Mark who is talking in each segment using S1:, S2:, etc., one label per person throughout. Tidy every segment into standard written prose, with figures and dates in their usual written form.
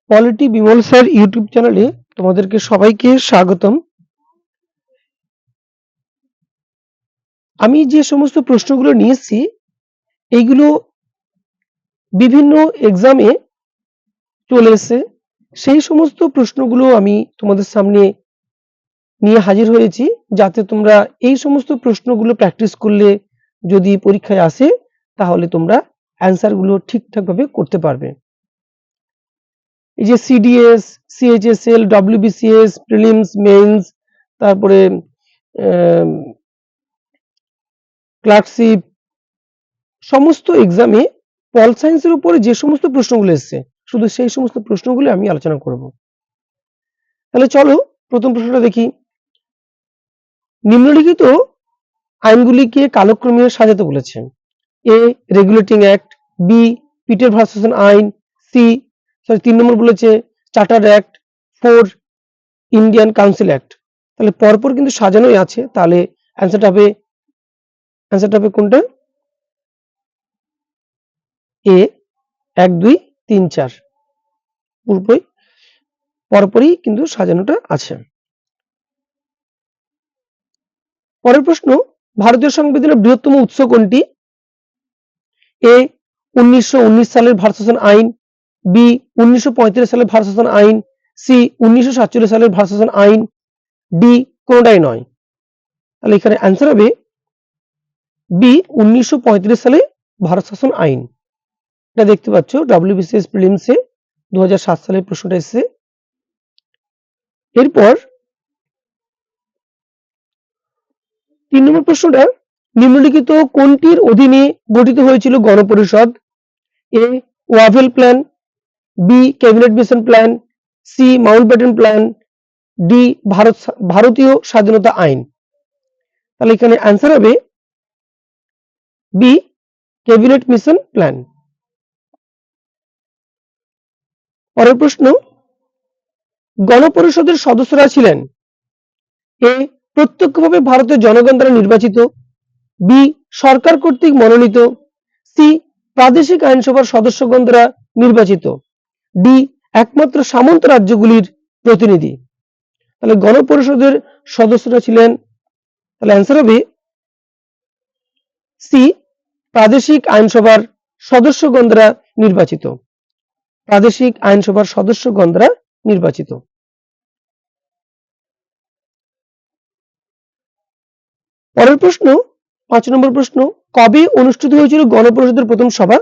S1: Polity Bimal sir YouTube চ্যানেলে তোমাদেরকে সবাইকে স্বাগতম। আমি যে সমস্ত প্রশ্নগুলো নিয়েছি এইগুলো বিভিন্ন এক্সামে চলে এসেছে, সেই সমস্ত প্রশ্নগুলো আমি তোমাদের সামনে নিয়ে হাজির হয়েছি, যাতে তোমরা এই সমস্ত প্রশ্নগুলো প্র্যাকটিস করলে যদি পরীক্ষায় আসে তাহলে তোমরা অ্যান্সারগুলো ঠিকঠাকভাবে করতে পারবে। এই যে CDS, CHSL, WBCS, prelims, means, তারপরে ক্লার্কশিপ, সমস্ত এক্সামে পল সায়েন্সের উপরে যে সমস্ত প্রশ্নগুলো এসছে শুধু সেই সমস্ত প্রশ্নগুলো আমি আলোচনা করব। তাহলে চলো প্রথম প্রশ্নটা দেখি। নিম্নলিখিত আইনগুলিকে কালক্রমে সাজাতে বলেছে। এ রেগুলেটিং অ্যাক্ট, বি পিটার ভার্সন আইন, সি 3 নম্বর বলেছে charter act, 4 Indian council act. তাহলে পরপর কিন্তু সাজানোই আছে, তাহলে অ্যান্সারটা হবে কোনটা? এ 1 2 3 4 পুরোপুরি পরপরই কিন্তু সাজানোটা আছে। পরের প্রশ্ন, ভারতীয় সংবিধানের বৃহত্তম উৎস কোনটি? এ 1919 সালের ভার্সন আইন, বি 1935 সালের ভার্সন আইন, সি 1947 সালের ভার্সন আইন, ডি কোনটাই নয়। তাহলে এখানে অ্যান্সার হবে বি 1935 সালে ভারত শাসন আইন। এটা দেখতে পাচ্ছ ডব্লিউবিসিএস প্রিলিমসে 2007 সালের প্রশ্নটা এসেছে। এরপর 3 নম্বর প্রশ্নটা, নিম্নলিখিত কোনটির অধীনে গঠিত হয়েছিল গণপরিষদ? A Wavell plan, B cabinet mission plan, C Mountbatten plan, D ভারতীয় স্বাধীনতা আইন। তাহলে এখানে অ্যান্সার হবে বি ক্যাবিনেট মিশন প্ল্যান। পরের প্রশ্ন, গণপরিষদের সদস্যরা ছিলেন এ প্রত্যক্ষভাবে ভারতের জনগণ দ্বারা নির্বাচিত, বি সরকার কর্তৃক মনোনীত, সি প্রাদেশিক আইনসভার সদস্যগণ দ্বারা নির্বাচিত, ডি একমাত্র সামন্ত রাজ্যগুলির প্রতিনিধি। তাহলে গণপরিষদের সদস্যরা ছিলেন, তাহলে অ্যান্সার হবে সি প্রাদেশিক আইনসভার সদস্যগণ দ্বারা নির্বাচিত, প্রাদেশিক আইনসভার সদস্যগণ দ্বারা নির্বাচিত। পরের প্রশ্ন 5 নম্বর প্রশ্ন, কবে অনুষ্ঠিত হয়েছিল গণপরিষদের প্রথম সভা?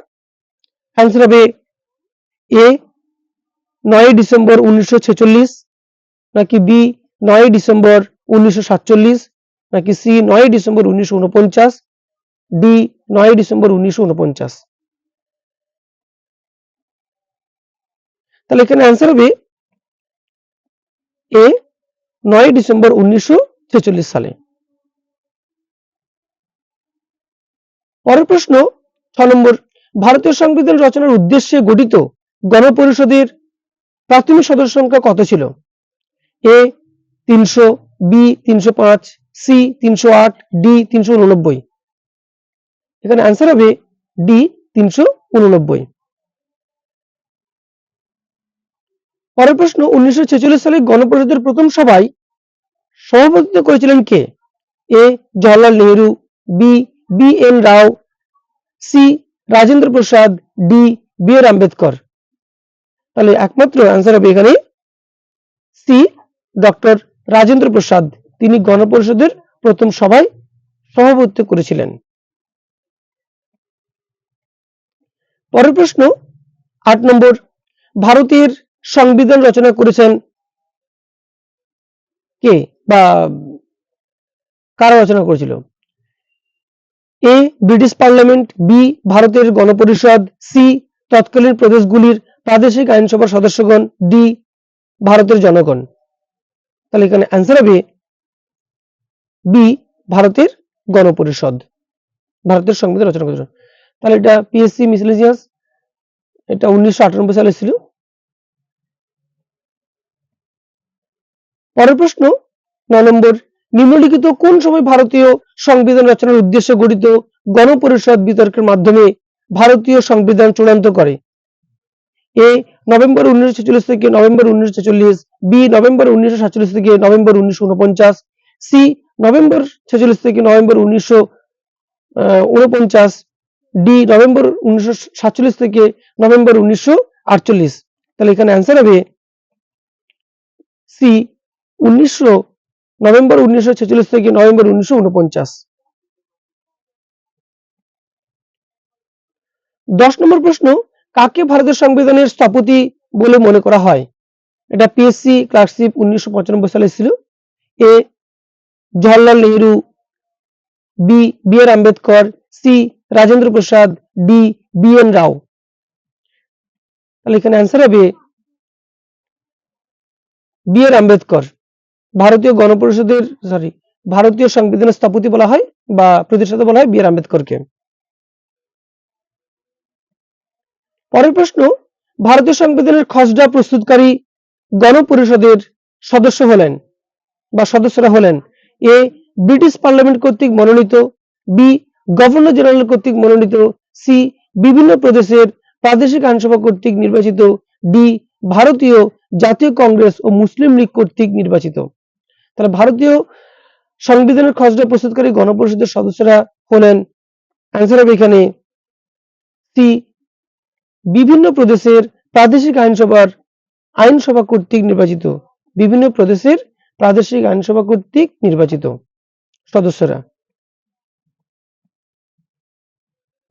S1: অ্যান্সার হবে এ 9 ডিসেম্বর 1946, নাকি বি 9 ডিসেম্বর 1947, নাকি সি 9 ডিসেম্বর 1949, ডি 9 ডিসেম্বর 1949। তাহলে এখানে অ্যান্সার হবে এ 9 ডিসেম্বর 1946 সালে। পরের প্রশ্ন 6 নম্বর, ভারতীয় সংবিধান রচনার উদ্দেশ্যে গঠিত গণপরিষদের প্রাথমিক সদস্য সংখ্যা কত ছিল? এ 300, বি 305, সি 308, ডি 389। এখানে অ্যান্সার হবে ডি 389। পরের প্রশ্ন, 1946 সালে গণপরিষদের প্রথম সভায় সভাপতিত্ব করেছিলেন কে? A Jawaharlal Nehru, B B N Rao, C Rajendra Prasad, D B R Ambedkar. তাহলে একমাত্র অ্যান্সার হবে এখানে সি ডক্টর রাজেন্দ্র প্রসাদ, তিনি গণপরিষদের প্রথম সভায় সভাপতিত্ব করেছিলেন। পরের প্রশ্ন 8 নম্বর, ভারতের সংবিধান রচনা করেছেন কে বা কারা রচনা করেছিল? এ ব্রিটিশ পার্লামেন্ট, বি ভারতের গণপরিষদ, সি তৎকালীন প্রদেশগুলির প্রাদেশিক আইনসভার সদস্যগণ, ডি ভারতের জনগণ। তাহলে এখানে অ্যান্সার হবে বি ভারতের গণপরিষদ, ভারতের সংবিধান রচনা করেছিল। তাহলে এটা পিএসসি মিসেলেনিয়াস, এটা 1998 সালে ছিল। পরের প্রশ্ন 9 নম্বর, নিম্নলিখিত কোন সময় ভারতীয় সংবিধান রচনার উদ্দেশ্যে গঠিত গণপরিষদ বিতর্কের মাধ্যমে ভারতীয় সংবিধান চূড়ান্ত করে? এ নভেম্বর 1946 থেকে নভেম্বর 1946, বি নভেম্বর 1947 থেকে নভেম্বর 1949, সি নভেম্বর 46 থেকে নভেম্বর 1949, ডি নভেম্বর 1947 থেকে নভেম্বর 1948। তাহলে এখানে অ্যান্সার হবে সি নভেম্বর 1946 থেকে নভেম্বর 1949। 10 নম্বর প্রশ্ন, কাকে ভারতের সংবিধানের স্থপতি বলে মনে করা হয়? এটা পিএসসি ক্লার্কশিপ 1995 সালে ছিল। এ Jawaharlal Nehru, B B R Ambedkar, C Rajendra Prasad, D B N রাও। তাহলে এখানে অ্যান্সার হবে বি আর আম্বেদকর। ভারতীয় সংবিধানের স্থপতি বলা হয় বা প্রতিষ্ঠাতা বলা হয় বি আর আম্বেদকরকে। পরের প্রশ্ন, ভারতীয় সংবিধানের খসড়া প্রস্তুতকারী গণপরিষদের সদস্য হলেন বা সদস্যরা হলেন এ ব্রিটিশ পার্লামেন্ট কর্তৃক মনোনীত, বি গভর্নর জেনারেল কর্তৃক মনোনীত, সি বিভিন্ন প্রদেশের প্রাদেশিক আইনসভা কর্তৃক নির্বাচিত, ডি ভারতীয় জাতীয় কংগ্রেস ও মুসলিম লীগ কর্তৃক নির্বাচিত। তাহলে ভারতীয় সংবিধানের খসড়া প্রস্তুতকারী গণপরিষদের সদস্যরা হলেন, অ্যান্সার হবে এখানে সি বিভিন্ন প্রদেশের প্রাদেশিক আইনসভা কর্তৃক নির্বাচিত। বিভিন্ন প্রদেশের প্রাদেশিক আইনসভা কর্তৃক নির্বাচিত সদস্যরা।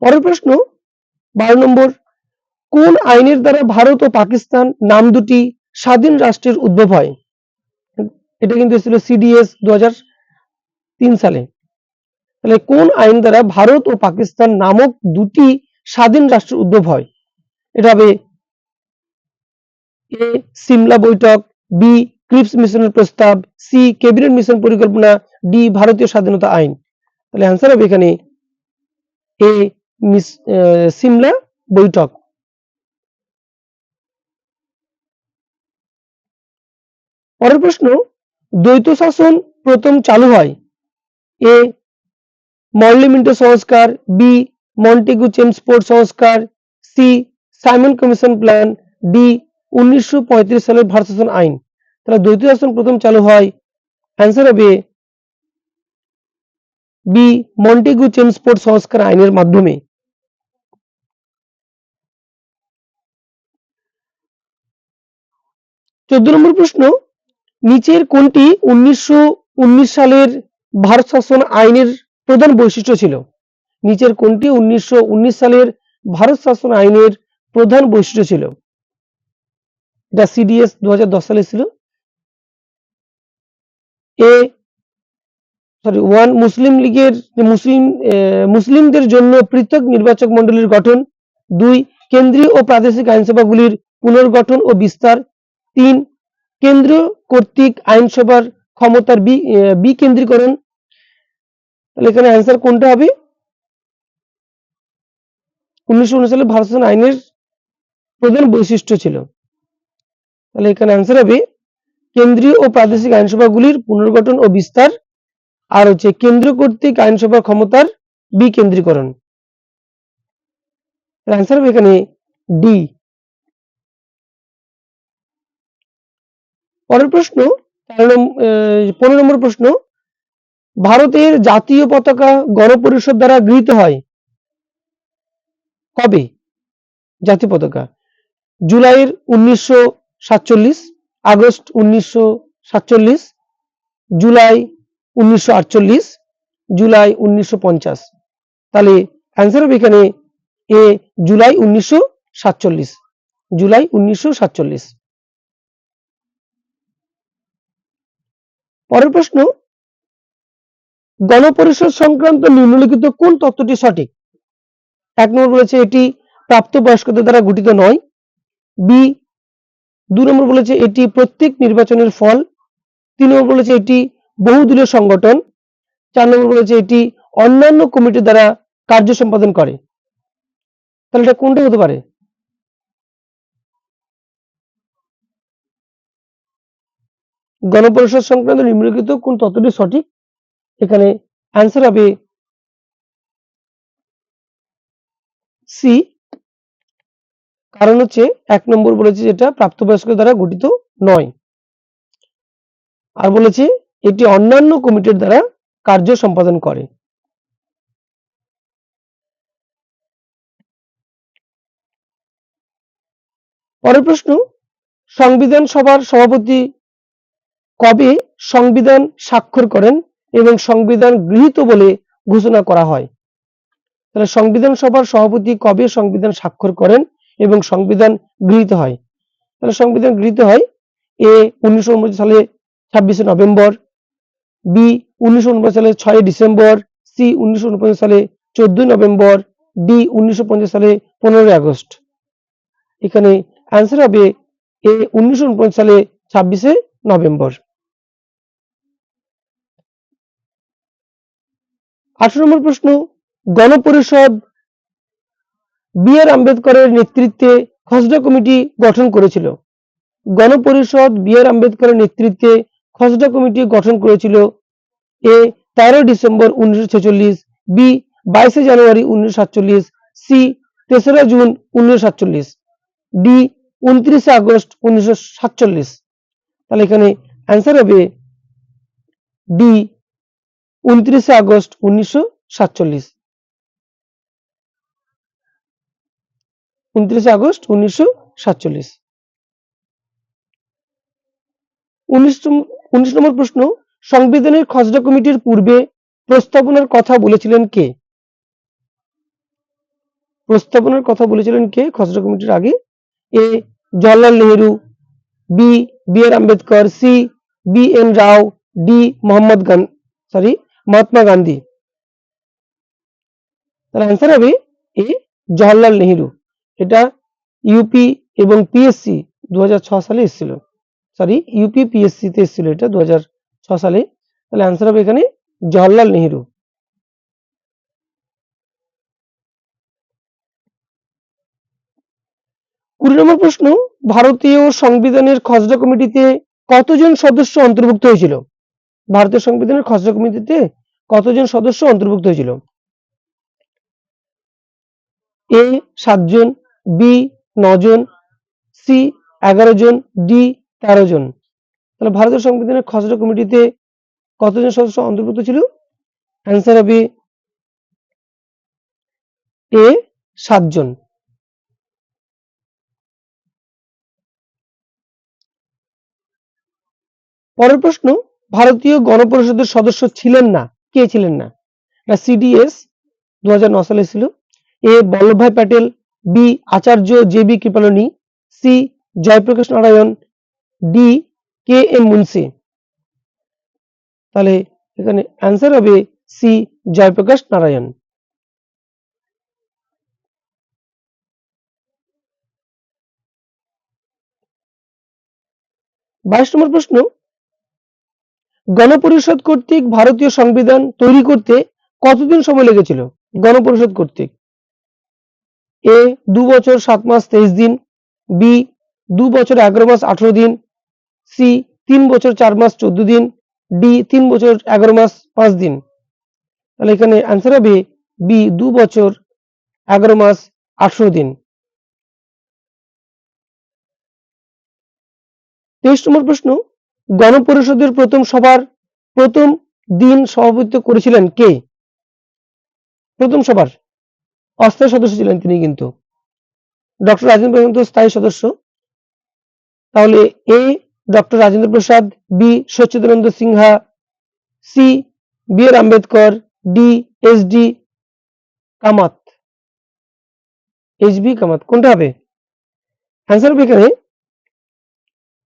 S1: পরের প্রশ্ন 12 নম্বর, কোন আইনের দ্বারা ভারত ও পাকিস্তান নাম দুটি স্বাধীন রাষ্ট্রের উদ্ভব হয়? এটা কিন্তু ছিল সিডিএস 2003 সালে। তাহলে কোন আইন দ্বারা ভারত ও পাকিস্তান নামক দুটি স্বাধীন রাষ্ট্রের উদ্ভব হয়? এটা হবে এ সিমলা বৈঠক, বি ক্রিপস মিশনের প্রস্তাব, সি ক্যাবিনেট মিশন পরিকল্পনা, ডি ভারতীয় স্বাধীনতা আইন। তাহলে অ্যান্সার হবে এখানে এ সিমলা বৈঠক। পরের প্রশ্ন, দ্বৈত শাসন প্রথম চালু হয় এ মরলি মিন্টো সংস্কার, বি মন্টেগু চেমসফোর্ড সংস্কার, C Simon commission plan, D 1935 সালের ভারত শাসন আইন। তাহলে দ্বৈত শাসন প্রথম চালু হয়, অ্যান্সার হবে বি মন্টেগু চেমসফোর্ড সংস্কার আইনের মাধ্যমে। 14 নম্বর প্রশ্ন, নিচের কোনটি 1919 সালের ভারত শাসন আইনের প্রধান বৈশিষ্ট্য ছিল? নিচের কোনটি 1919 সালের ভারত শাসন আইনের প্রধান বৈশিষ্ট্য ছিল? এটা সিডিএস 2010 সালে ছিল। এ মুসলিমদের জন্য পৃথক নির্বাচক মণ্ডলীর গঠন, 2 কেন্দ্রীয় ও প্রাদেশিক আইনসভাগুলির পুনর্গঠন ও বিস্তার, 3 কেন্দ্র কর্তৃক আইনসভার ক্ষমতার বিকেন্দ্রীকরণ। তাহলে এখানে অ্যান্সার কোনটা হবে? 1919 সালে ভারত শাসন আইনের প্রধান বৈশিষ্ট্য ছিল। তাহলে এখানে অ্যান্সার হবে কেন্দ্রীয় ও প্রাদেশিক আইনসভাগুলির পুনর্গঠন ও বিস্তার, আর হচ্ছে কেন্দ্র কর্তৃক আইনসভার ক্ষমতার বিকেন্দ্রীকরণ। অ্যান্সার হবে এখানে ডি। পরের প্রশ্ন 15 নম্বর প্রশ্ন, ভারতের জাতীয় পতাকা গণপরিষদ দ্বারা গৃহীত হয় কবে? জাতীয় পতাকা জুলাইয়ের 1947, আগস্ট 1947, জুলাই 1948, জুলাই 1950। তাহলে অ্যান্সার হবে এখানে এ জুলাই 1947, জুলাই 1947। পরের প্রশ্ন, গণপরিষদ সংক্রান্ত নিম্নলিখিত কোন তত্ত্বটি সঠিক? 1 নম্বর বলেছে এটি প্রাপ্তবয়স্কদের দ্বারা গঠিত নয়, বি 2 নম্বর বলেছে এটি প্রত্যেক নির্বাচনের ফল, 3 নম্বর বলেছে এটি বহুদলীয় সংগঠন, 4 নম্বর বলেছে এটি অন্যান্য কমিটি দ্বারা কার্য সম্পাদন করে। তাহলে এটা কোনটা হতে পারে? গণপরিষদ সংক্রান্ত নিম্নলিখিত কোন তত্ত্বটি সঠিক? এখানে অ্যান্সার হবে সি কারণ হচ্ছে 1 নম্বর বলেছে যেটা প্রাপ্তবয়স্ক দ্বারা গঠিত নয়, আর বলেছে এটি অন্যান্য কমিটির দ্বারা কার্য সম্পাদন করে। পরের প্রশ্ন, সংবিধান সভার সভাপতি কবে সংবিধান স্বাক্ষর করেন এবং সংবিধান গৃহীত বলে ঘোষণা করা হয়? তাহলে সংবিধান সভার সভাপতি কবে সংবিধান স্বাক্ষর করেন এবং সংবিধান গৃহীত হয়? তাহলে সংবিধান গৃহীত হয় এ 1949 সালে 26শে নভেম্বর, বি 1949 সালে 6 ডিসেম্বর, সি 1949 সালে 14 নভেম্বর, ডি 1950 সালে 15 আগস্ট। এখানে অ্যান্সার হবে এ 1949 সালে 26শে নভেম্বর। 18 নম্বর প্রশ্ন, গণপরিষদ বি আর আম্বেদকরের নেতৃত্বে খসড়া কমিটি গঠন করেছিল। গণপরিষদ বি আর আম্বেদকরের নেতৃত্বে খসড়া কমিটি গঠন করেছিল এ 13 ডিসেম্বর 1946, বি 22 জানুয়ারি 1947, সি 3রা জুন 1947, ডি 29 আগস্ট 1947। তাহলে এখানে অ্যান্সার হবে ডি 29 আগস্ট 1947। 29 আগস্ট 1947। 19 নম্বর প্রশ্ন, সংবিধানের খসড়া কমিটির পূর্বে প্রস্তাবনার কথা বলেছিলেন কে? প্রস্তাবনার কথা বলেছিলেন কে খসড়া কমিটির আগে? এ Jawaharlal Nehru, B B R Ambedkar, C B N রাও, ডি মহাত্মা গান্ধী। তার অ্যান্সার হবে এ জওহরলাল নেহেরু। এটা ইউপি এবং পিএসসি 2006 সালে এসেছিল, ইউপি পিএসসি তে এসেছিল এটা 2006 সালে। তাহলে অ্যান্সার হবে এখানে জওহরলাল নেহেরু। 20 নম্বর প্রশ্ন, ভারতীয় সংবিধানের খসড়া কমিটিতে কতজন সদস্য অন্তর্ভুক্ত হয়েছিল? ভারতীয় সংবিধানের খসড়া কমিটিতে কতজন সদস্য অন্তর্ভুক্ত হয়েছিল? এ 7 জন, বি 9 জন, সি 11 জন, ডি 13 জন। তাহলে ভারতীয় সংবিধানের খসড়া কমিটিতে কতজন সদস্য অন্তর্ভুক্ত ছিল? অ্যান্সার হবে এ 7 জন। পরের প্রশ্ন, ভারতীয় গণপরিষদের সদস্য ছিলেন না, কে ছিলেন না? সিডিএস 2009 সালে ছিল, A Vallabhbhai Patel, B Acharya J B Kripalani, C Jayaprakash Narayan, D K M Munshi. তাহলে এখানে অ্যান্সার হবে সি জয়প্রকাশ নারায়ণ। 22 নম্বর প্রশ্ন, গণপরিষদ কর্তৃক ভারতীয় সংবিধান তৈরি করতে কতদিন সময় লেগেছিল? গণপরিষদ কর্তৃক এ 2 বছর 7 মাস 23 দিন, বি 2 বছর 11 মাস 18 দিন, সি 3 বছর 4 মাস 14 দিন, ডি 3 বছর 11 মাস 5 দিন। তাহলে এখানে অ্যান্সার হবে বি 2 বছর 11 মাস 18 দিন। 23 নম্বর প্রশ্ন, গণপরিষদের প্রথম সভার প্রথম দিন সভাপতিত্ব করেছিলেন কে? প্রথম সভার অস্থায়ী সদস্য ছিলেন তিনি, কিন্তু ডক্টর রাজেন্দ্র প্রসাদ স্থায়ী সদস্য। তাহলে A doctor Rajendra Prasad, B Sachchidananda Sinha, C B R Ambedkar, D S D Kamath. H B Kamath কোনটা হবে? অ্যান্সার হবে এখানে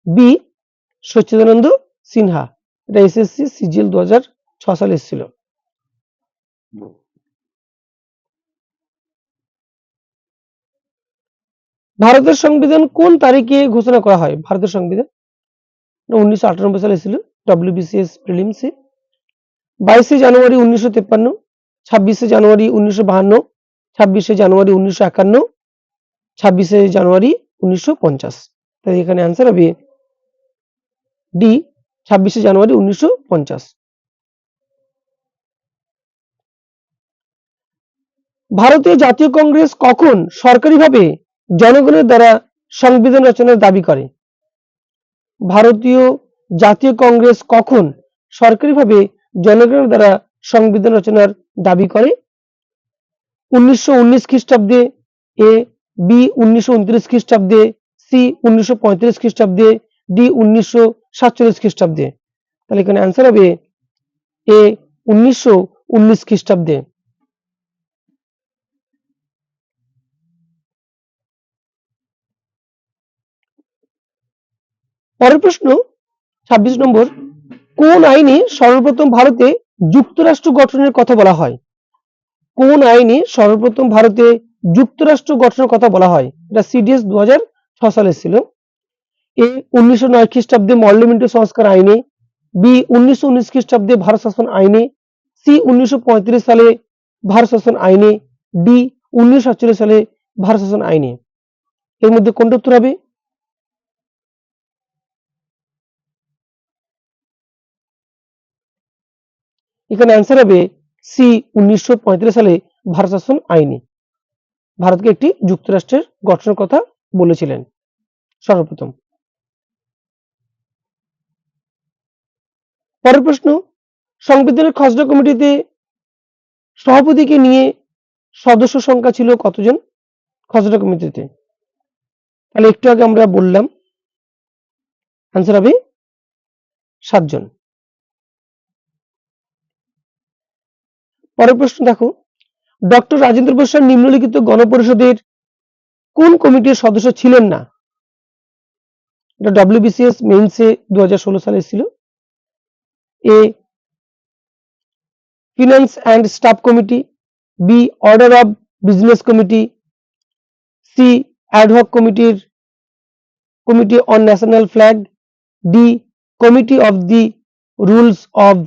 S1: বি সচ্চিদানন্দ সিনহা। এটা এসএসসি সিজিএল 2006 সালে এসেছিল। ভারতের সংবিধান কোন তারিখে ঘোষণা করা হয়? ভারতের সংবিধান 1998 সালে ছিল, ডব্লিউবিসিএস প্রিলিমসে। 22 জানুয়ারি 1953, 26 জানুয়ারি 1952, 26 জানুয়ারি 1951, 26 জানুয়ারি 1950। তাই এখানে অ্যান্সার হবে ডি 26 জানুয়ারি 1950। ভারতীয় জাতীয় কংগ্রেস কখন সরকারিভাবে জনগণের দ্বারা সংবিধান রচনার দাবি করে? ভারতীয় জাতীয় কংগ্রেস কখন সরকারিভাবে জনগণের দ্বারা সংবিধান রচনার দাবি করে? 1919 খ্রিস্টাব্দে, এ, বি 1929 খ্রিস্টাব্দে, সি 1935 খ্রিস্টাব্দে, ডি 1947 খ্রিস্টাব্দে। তাহলে এখানে অ্যান্সার হবে এ 1919 খ্রিস্টাব্দে। পরের প্রশ্ন 26 নম্বর, কোন আইনে সর্বপ্রথম ভারতে যুক্তরাষ্ট্র গঠনের কথা বলা হয়? কোন আইনে সর্বপ্রথম ভারতে যুক্তরাষ্ট্র গঠনের কথা বলা হয়? এটা সিডিএস 2006 সালে ছিল। এ 1909 খ্রিস্টাব্দে মল্লমিন্টো সংস্কার আইনে, বি 1919 খ্রিস্টাব্দে ভারত শাসন আইনে, সি 1935 সালে ভারত শাসন আইনে, ডি 1947 সালে ভারত শাসন আইনে। এর মধ্যে কোনটা উত্তর হবে? এখানে অ্যান্সার হবে সি 1935 সালে ভারত শাসন আইনে ভারতকে একটি যুক্তরাষ্ট্রের গঠনের কথা বলেছিলেন সর্বপ্রথম। পরের প্রশ্ন, সংবিধানের খসড়া কমিটিতে সভাপতিকে নিয়ে সদস্য সংখ্যা ছিল কতজন খসড়া কমিটিতে? তাহলে একটু আগে আমরা বললাম, আনসার হবে 7 জন। পরের প্রশ্ন দেখো, ডক্টর রাজেন্দ্র প্রসাদ নিম্নলিখিত গণপরিষদের কোন কমিটির সদস্য ছিলেন না? এটা ডব্লিউবিসিএস মেইনসে 2016 সালে ছিল। A, finance and staff committee, B, order of business committee, C, ad hoc committee on national flag, D, committee of the rules of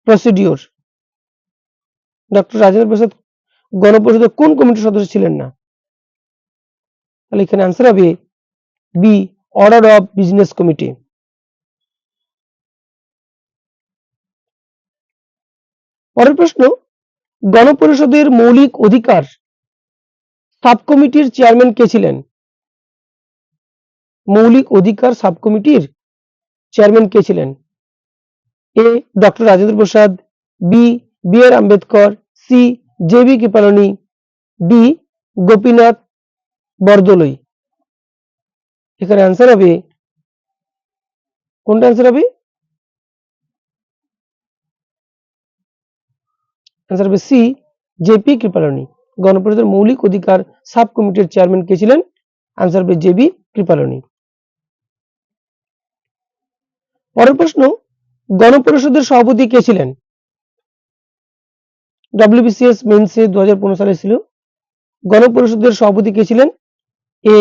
S1: procedure. Doctor Rajendra Prasad গণপরিষদের কোন কমিটির সদস্য ছিলেন না? তাহলে এখানে অ্যান্সার হবে B, order of business committee. পরের প্রশ্ন, গণপরিষদের মৌলিক অধিকার সাব কমিটির চেয়ারম্যান কে ছিলেন? মৌলিক অধিকার সাব কমিটির চেয়ারম্যান কে ছিলেন? A, doctor Rajendra Prasad, B, B R Ambedkar, C, J B Kripalani, D, Gopinath Bordoloi. এখানে অ্যান্সার হবে, কোনটা অ্যান্সার হবে? অ্যান্সার হবে সি, জেপি কৃপালনি। গণপরিষদের মৌলিক অধিকার সাব কমিটির চেয়ারম্যান কে ছিলেন? অ্যান্সার হবে জেবি কৃপালনি। পরের প্রশ্ন, গণপরিষদের সভাপতি কে ছিলেন? ডব্লিউবিসিএস মেইনসে 2015 সালে ছিল। গণপরিষদের সভাপতি কে ছিলেন? A,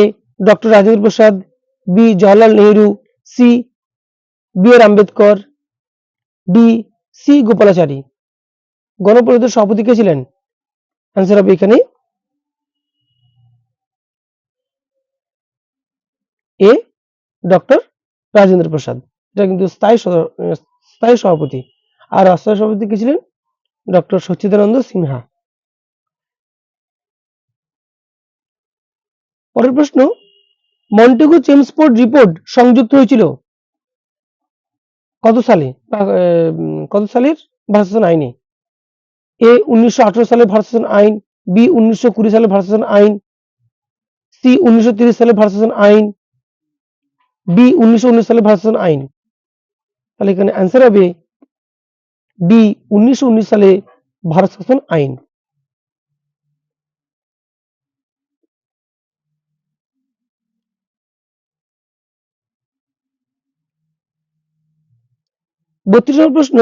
S1: doctor Rajendra Prasad, B, Jawaharlal Nehru, C, B R Ambedkar, D, C Gopalachari. গণপরিষদের সভাপতি কে ছিলেন? অ্যান্সার হবে এখানে এ, ডক্টর রাজেন্দ্র প্রসাদ। এটা কিন্তু স্থায়ী সভাপতি। আর অস্থায়ী সভাপতি কে ছিলেন? ডক্টর সচ্চিদানন্দ সিনহা। পরের প্রশ্ন, মন্টেগু চেমসফোর্ড রিপোর্ট সংযুক্ত হয়েছিল কত সালে? কত সালের ভারত শাসন আইনে? এ 1918 সালে ভারত শাসন আইন, বি 1920 সালে ভারত শাসন আইন, সি 1930 সালে ভারত শাসন আইন, ডি 1919 সালে ভারত শাসন আইন। তাহলে এখানে অ্যান্সার হবে ডি 1919 সালে ভারত শাসন আইন। বত্রিশ নম্বর প্রশ্ন,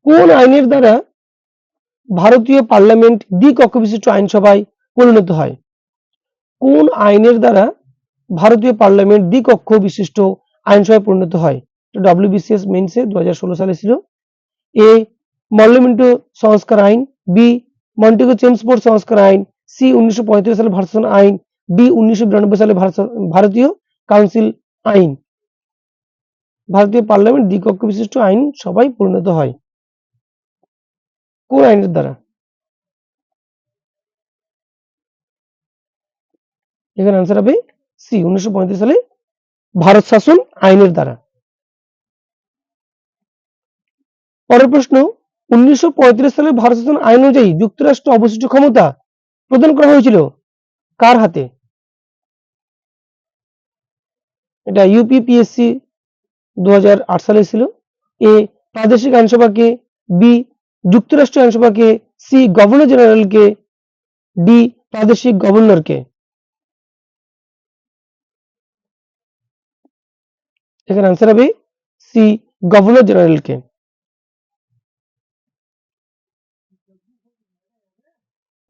S1: কোন আইনের দ্বারা ভারতীয় পার্লামেন্ট দ্বিকক্ষ বিশিষ্ট আইনসভায় পরিণত হয়? কোন আইনের দ্বারা ভারতীয় পার্লামেন্ট দ্বিকক্ষ বিশিষ্ট আইনসভায় পরিণত হয়? ডব্লিউবিসিএস মেইনসে 2016 সালে ছিল। এ, মল্লমিন্টো সংস্কার আইন, বি, মন্টেগু চেমসফোর্ড সংস্কার আইন, সি 1935 সালে ভারত শাসন আইন, ডি 1992 সালে ভারতীয় কাউন্সিল আইন। ভারতীয় পার্লামেন্ট দ্বিকক্ষ বিশিষ্ট আইন সভায় পরিণত হয় কোন আইনের দ্বারা? এখানে आंसर হবে সি 1935 সালে ভারত শাসন আইনের দ্বারা। পরের প্রশ্ন 1935 সালে ভারত শাসন আইন অনুযায়ী যুক্তরাষ্ট্র অবশিষ্ট ক্ষমতা প্রদান করা হয়েছিল কার হাতে? এটা ইউপিপিএসসি 2008 সালে ছিল। এ প্রাদেশিক আইনসভাকে, বি যুক্তরাষ্ট্রীয় আইনসভাকে, সি গভর্নর জেনারেলকে, ডি প্রাদেশিক গভর্নরকে। এখানে आंसर হবে সি গভর্নর জেনারেলকে।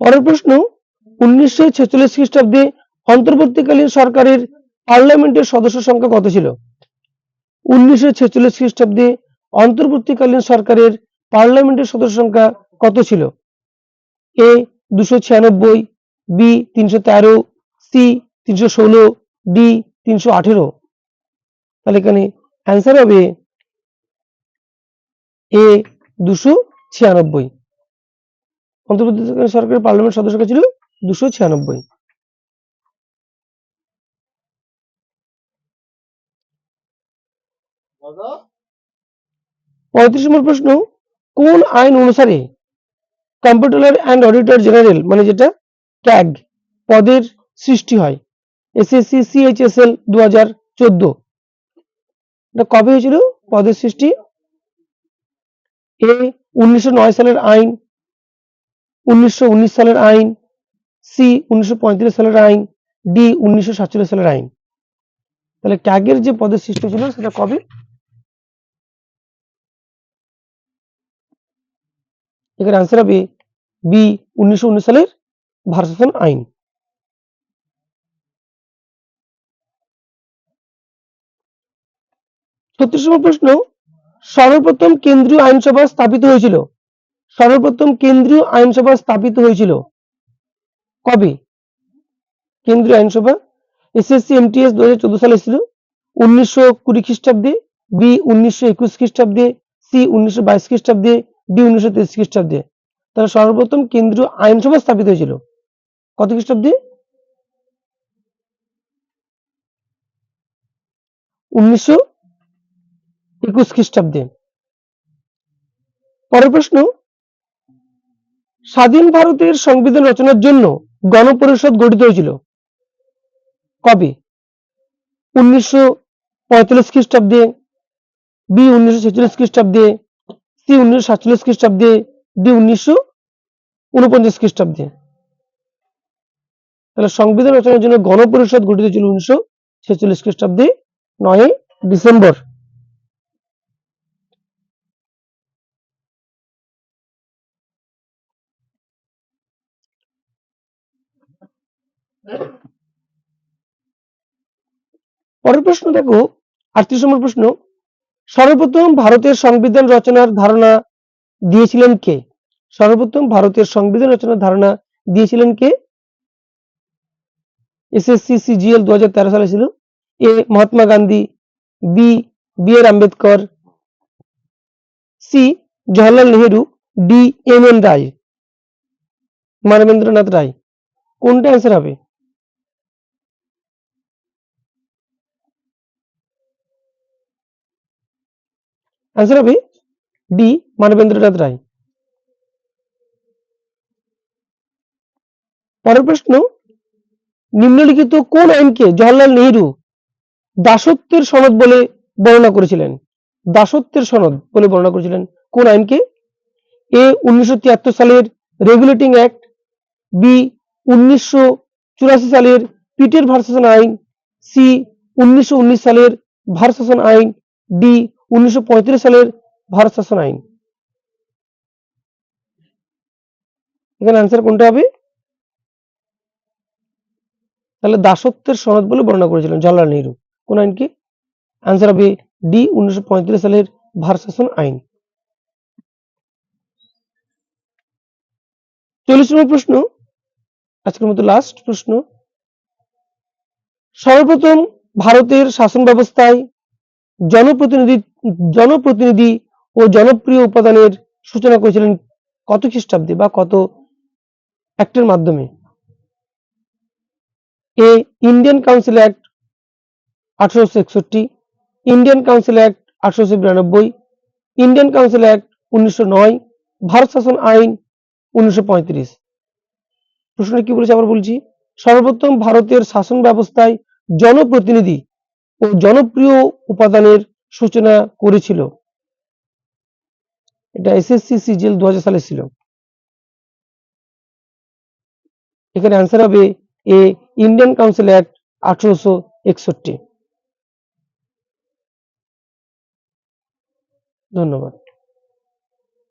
S1: পরের প্রশ্ন 1946 খ্রিস্টাব্দে অন্তর্বর্তীকালীন সরকারের পার্লামেন্টের সদস্য সংখ্যা কত ছিল? 1946 খ্রিস্টাব্দে অন্তর্বর্তীকালীন সরকারের পার্লামেন্টের সদস্য সংখ্যা কত ছিল? এ 296, বি 313, সি 316, ডি 318। তাহলে এখানে आंसर হবে এ 296। অন্তর্বর্তীকালীন সরকারের পার্লামেন্ট সদস্য সংখ্যা ছিল 296। 35 নম্বর প্রশ্ন কোন আইন অনুসারে কম্পিট্রোলার অ্যান্ড অডিটর জেনারেল মানে যেটা ক্যাগ পদের সৃষ্টি হয়? SSC CHSL 2014। এটা কবে হয়েছিল পদের সৃষ্টি? এ 1909 সালের আইন, 1919 সালের আইন, সি 1935 সালের আইন, ডি 1947 সালের আইন। তাহলে ক্যাগের যে পদের সৃষ্টি ছিল সেটা কবে? এখানে आंसर হবে বি 1919 সালের ভারত শাসন আইন। 36 নম্বর প্রশ্ন সর্বপ্রথম কেন্দ্রীয় আইনসভা স্থাপিত হয়েছিল? সর্বপ্রথম কেন্দ্রীয় আইনসভা স্থাপিত হয়েছিল কবে? কেন্দ্রীয় আইনসভা এসএসসি এমটিএস 2014 সালে ছিল, 1920 খ্রিস্টাব্দে, বি 1921 খ্রিস্টাব্দে, সি 1922 খ্রিস্টাব্দে, ডি 1923 খ্রিস্টাব্দে। তাহলে সর্বপ্রথম কেন্দ্রীয় আইনসভা স্থাপিত হয়েছিল কত খ্রিস্টাব্দে? 1921 খ্রিস্টাব্দে। পরের প্রশ্ন স্বাধীন ভারতের সংবিধান রচনার জন্য গণপরিষদ গঠিত হয়েছিল কবে? 1945 খ্রিস্টাব্দে, বি 1946 খ্রিস্টাব্দে, সি 1947 খ্রিস্টাব্দে, ডি 1949 খ্রিস্টাব্দে। তাহলে সংবিধান রচনার জন্য গণপরিষদ গঠিত ছিল 1946 খ্রিস্টাব্দে 9 ডিসেম্বর। পরের প্রশ্ন দেখো 38 নম্বর প্রশ্ন সর্বপ্রথম ভারতের সংবিধান রচনার ধারণা দিয়েছিলেন কে? সর্বপ্রথম ভারতের সংবিধান রচনার ধারণা দিয়েছিলেন কে? এসএসসি সিজিএল 2013 সালে ছিল। A Mahatma Gandhi, B B R Ambedkar, C Jawaharlal Nehru, D M N Roy Manabendranath Roy. কোনটা आंसर হবে? आंसर হবে ডি মানবেন্দ্রনাথ রায়। পরের প্রশ্ন নিম্নলিখিত কোন আইনকে জওহরলাল নেহেরু দাসত্বের সনদ বলে বর্ণনা করেছিলেন? দাসত্বের সনদ বলে বর্ণনা করেছিলেন কোন আইনকে? এ 1973 সালের রেগুলেটিং অ্যাক্ট, বি 1984 সালের পিটের ভারত শাসন আইন, সি 1919 সালের ভারত শাসন আইন, ডি 1935 সালের ভারত শাসন আইন। এখানে आंसर কোনটা হবে? তাহলে দাসত্বের সনদ বলে বর্ণনা করেছিলেন জওহরলাল নেহেরু কোন আইনকে? आंसर হবে ডি 1935 সালের ভারত শাসন আইন। 40 নম্বর প্রশ্ন আজকের মতো লাস্ট প্রশ্ন সর্বপ্রথম ভারতের শাসন ব্যবস্থায় জনপ্রতিনিধি ও জনপ্রিয় উপাদানের সূচনা করেছিলেন কত খ্রিস্টাব্দে বা কত অ্যাক্টের মাধ্যমে? A Indian council act 1861, Indian council act 1892, Indian council act 1909, Bharat শাসন আইন 1935। প্রশ্নটা কি বলেছে আবার বলছি, সর্বপ্রথম ভারতের শাসন ব্যবস্থায় জনপ্রতিনিধি ও জনপ্রিয় উপাদানের সূচনা করেছিল। এটা এসএসসি সিজিএল 2000 সালে ছিল। এখানে অ্যান্সার হবে এ ইন্ডিয়ান কাউন্সিল অ্যাক্ট 1861। ধন্যবাদ।